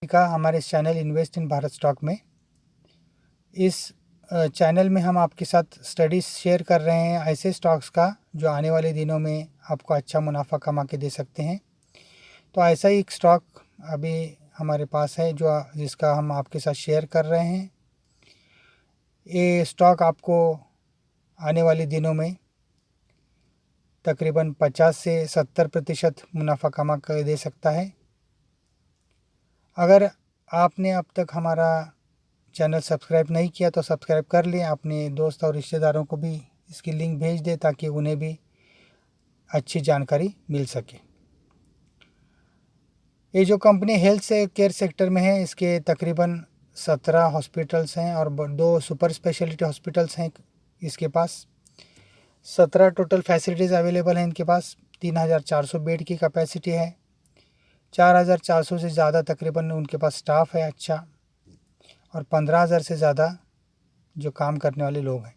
का हमारे channel invest in Bharat stock में। इस चैनल में हम आपके साथ स्टडीज शेयर कर रहे हैं ऐसे स्टॉक्स का जो आने वाले दिनों में आपको अच्छा मुनाफा कमा के दे सकते हैं। तो ऐसा ही एक स्टॉक अभी हमारे पास है जो जिसका हम आपके साथ शेयर कर रहे हैं। ये स्टॉक आपको आने वाले दिनों में तकरीबन 50 से 70% मुनाफा कमा कर दे सकता है। अगर आपने अब तक हमारा चैनल सब्सक्राइब नहीं किया तो सब्सक्राइब कर लें, अपने दोस्त और रिश्तेदारों को भी इसकी लिंक भेज दें ताकि उन्हें भी अच्छी जानकारी मिल सके। ये जो कंपनी हेल्थ से केयर सेक्टर में है, इसके तकरीबन 17 हॉस्पिटल्स हैं और 2 सुपर स्पेशलिटी हॉस्पिटल्स हैं। इसके पास 17 टोटल फैसिलिटीज़ अवेलेबल हैं इनके पास। 3400 बेड की कैपेसिटी है। 4400 से ज़्यादा तकरीबन उनके पास स्टाफ है अच्छा, और 15,000 से ज़्यादा जो काम करने वाले लोग हैं।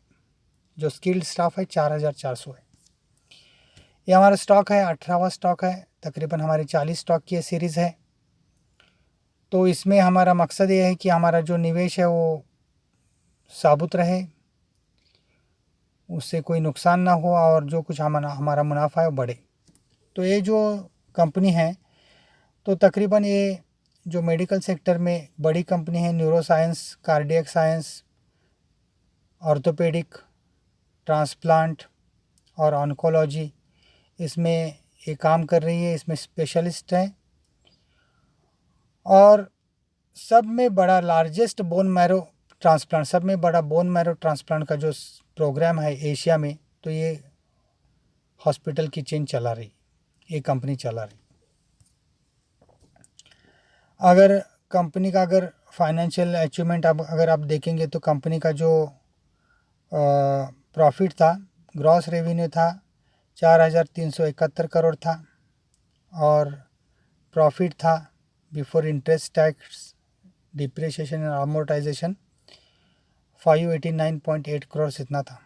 जो स्किल्ड स्टाफ है 4400 है। ये हमारा स्टॉक है, 18वां स्टॉक है। तकरीबन हमारी 40 स्टॉक की सीरीज़ है। तो इसमें हमारा मकसद ये है कि हमारा जो निवेश है वो साबुत रहे, उससे कोई नुकसान ना हो और जो कुछ हमारा मुनाफा है वो बढ़े। तो ये जो कंपनी है तो तकरीबन ये जो मेडिकल सेक्टर में बड़ी कंपनी है, neuro science, cardiac science, orthopaedic, transplant और ऑन्कोलॉजी, इसमें ये काम कर रही है। इसमें स्पेशलिस्ट है और सब में बड़ा लार्जेस्ट बोन मैरो ट्रांसप्लांट, सब में बड़ा बोन मैरो ट्रांसप्लांट का जो प्रोग्राम है एशिया में, तो ये हॉस्पिटल की चेन चला रही, ये कंपनी चला रही। अगर कंपनी का फाइनेंशियल अचीवमेंट अगर आप देखेंगे तो कंपनी का जो प्रॉफिट था, ग्रॉस रेवेन्यू था 4,371 करोड़ था, और प्रॉफिट था before interest tax depreciation and amortisation 589.8 crore इतना था।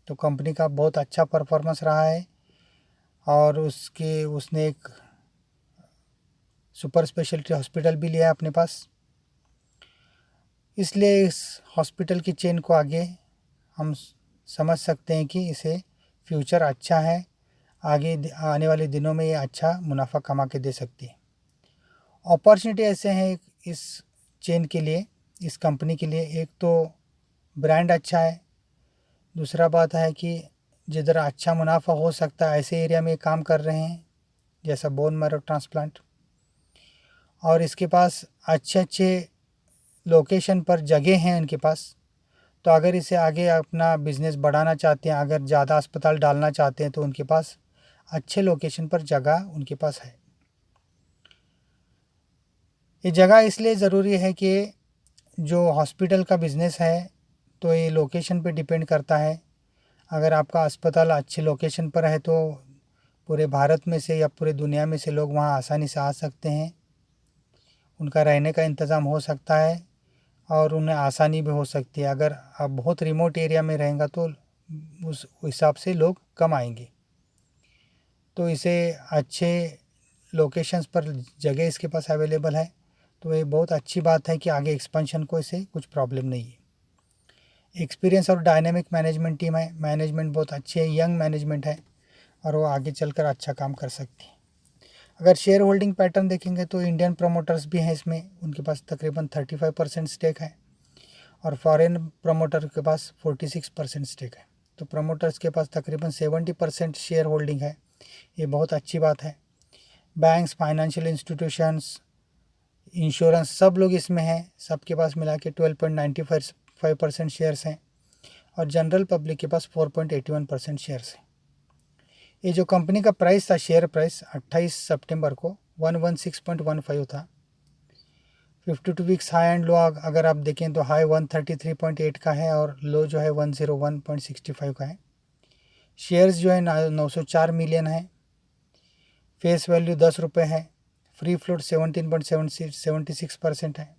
तो कंपनी का बहुत अच्छा परफॉर्मेंस रहा है। और उसने एक सुपर स्पेशलिटी हॉस्पिटल भी लिया है अपने पास, इसलिए इस हॉस्पिटल की चेन को आगे हम समझ सकते हैं कि इसे फ्यूचर अच्छा है, आगे आने वाले दिनों में ये अच्छा मुनाफा कमा के दे सकती है। अपॉर्चुनिटी ऐसे हैं इस चेन के लिए, इस कंपनी के लिए। एक तो ब्रांड अच्छा है, दूसरा बात है कि जिधर अच्छा मुनाफा हो सकता है ऐसे एरिया में काम कर रहे हैं जैसा बोन मैरो ट्रांसप्लांट, और इसके पास अच्छे अच्छे लोकेशन पर जगह हैं इनके पास। तो अगर इसे आगे अपना बिज़नेस बढ़ाना चाहते हैं, अगर ज़्यादा अस्पताल डालना चाहते हैं, तो उनके पास अच्छे लोकेशन पर जगह उनके पास है। ये जगह इसलिए ज़रूरी है कि जो हॉस्पिटल का बिज़नेस है तो ये लोकेशन पे डिपेंड करता है। अगर आपका अस्पताल अच्छे लोकेशन पर है तो पूरे भारत में से या पूरे दुनिया में से लोग वहाँ आसानी से आ सकते हैं, उनका रहने का इंतज़ाम हो सकता है और उन्हें आसानी भी हो सकती है। अगर आप बहुत रिमोट एरिया में रहेंगे तो उस हिसाब से लोग कम आएंगे। तो इसे अच्छे लोकेशंस पर जगह इसके पास अवेलेबल है, तो ये बहुत अच्छी बात है कि आगे एक्सपेंशन को इसे कुछ प्रॉब्लम नहीं है। एक्सपीरियंस और डायनेमिक मैनेजमेंट टीम है, मैनेजमेंट बहुत अच्छी है, यंग मैनेजमेंट है और वो आगे चलकर अच्छा काम कर सकती है। अगर शेयर होल्डिंग पैटर्न देखेंगे तो इंडियन प्रमोटर्स भी हैं इसमें, उनके पास तकरीबन 35% स्टेक है, और फॉरेन प्रमोटर के पास 46% स्टेक है। तो प्रमोटर्स के पास तकरीबन 70% शेयर होल्डिंग है, ये बहुत अच्छी बात है। बैंक्स, फाइनेंशियल इंस्टीट्यूशंस, इंश्योरेंस, सब लोग इसमें हैं, सबके पास मिला के 12.95% शेयर्स हैं, और जनरल पब्लिक के पास 4.81% शेयर्स हैं। ये जो कंपनी का प्राइस था, शेयर प्राइस 28 सितंबर को 116.15 था। 52 वीक्स हाई एंड लो अगर आप देखें तो हाई 133.8 का है और लो जो है 101.65 का है। शेयर्स जो है 904 मिलियन है। फेस वैल्यू 10 रुपये है। फ्री फ्लोट 17.76% है,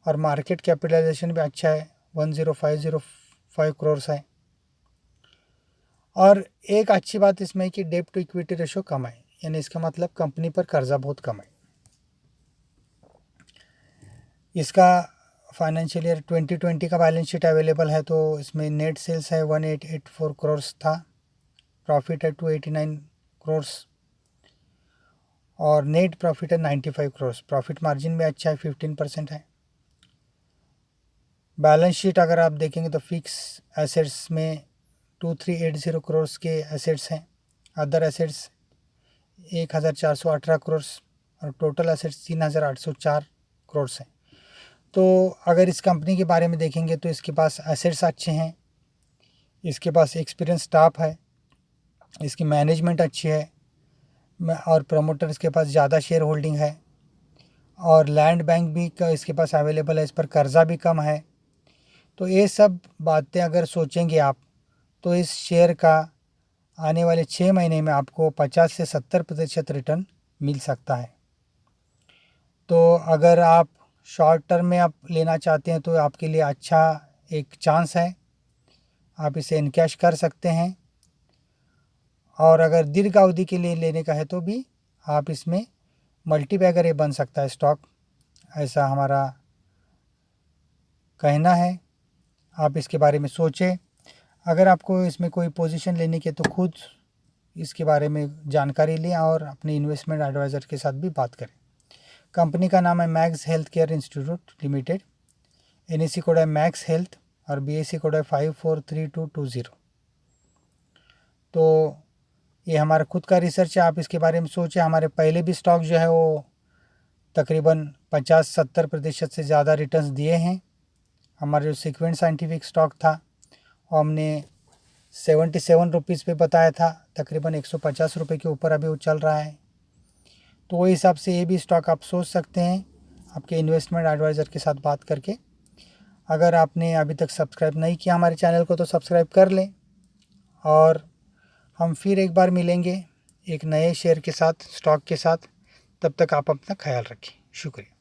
और मार्केट कैपिटलाइजेशन भी अच्छा है, 10,505 करोड़ है। और एक अच्छी बात इसमें है कि डेट टू इक्विटी रेशो कम है, यानी इसका मतलब कंपनी पर कर्जा बहुत कम है। इसका फाइनेंशियल ईयर 2020 का बैलेंस शीट अवेलेबल है, तो इसमें नेट सेल्स है 1884 करोड़ था, प्रॉफिट है 289 करोड़ और नेट प्रॉफिट है 95 करोड़। प्रॉफिट मार्जिन भी अच्छा है, 15% है। बैलेंस शीट अगर आप देखेंगे तो फिक्स एसेट्स में 2380 करोड़ के एसेट्स हैं, अदर एसेट्स 1418 करोड़ और टोटल एसेट्स 3804 करोड़ हैं। तो अगर इस कंपनी के बारे में देखेंगे तो इसके पास एसेट्स अच्छे हैं, इसके पास एक्सपीरियंस स्टाफ है, इसकी मैनेजमेंट अच्छी है और प्रमोटर्स के पास ज़्यादा शेयर होल्डिंग है और लैंड बैंक भी इसके पास अवेलेबल है, इस पर कर्ज़ा भी कम है। तो ये सब बातें अगर सोचेंगे आप तो इस शेयर का आने वाले 6 महीने में आपको 50 से 70% रिटर्न मिल सकता है। तो अगर आप शॉर्ट टर्म में आप लेना चाहते हैं तो आपके लिए अच्छा एक चांस है, आप इसे इनकैश कर सकते हैं। और अगर दीर्घ अवधि के लिए लेने का है तो भी आप इसमें मल्टीबैगर ये बन सकता है स्टॉक, ऐसा हमारा कहना है। आप इसके बारे में सोचें। अगर आपको इसमें कोई पोजीशन लेने की तो खुद इसके बारे में जानकारी लें और अपने इन्वेस्टमेंट एडवाइज़र के साथ भी बात करें। कंपनी का नाम है max health care institute limited, NSE code है मैक्स हेल्थ और BSE कोड है 543220। तो ये हमारा खुद का रिसर्च है, आप इसके बारे में सोचें। हमारे पहले भी स्टॉक जो है वो तकरीबन 50-70% से ज़्यादा रिटर्न्स दिए हैं। हमारा जो सीक्वेंट साइंटिफिक स्टॉक था वो हमने 77 रुपीज़ पे बताया था, तकरीबन 150 रुपये के ऊपर अभी वो चल रहा है। तो वही हिसाब से ये भी स्टॉक आप सोच सकते हैं आपके इन्वेस्टमेंट एडवाइज़र के साथ बात करके। अगर आपने अभी तक सब्सक्राइब नहीं किया हमारे चैनल को तो सब्सक्राइब कर लें और हम फिर एक बार मिलेंगे एक नए शेयर के साथ, स्टॉक के साथ। तब तक आप अपना ख्याल रखें। शुक्रिया।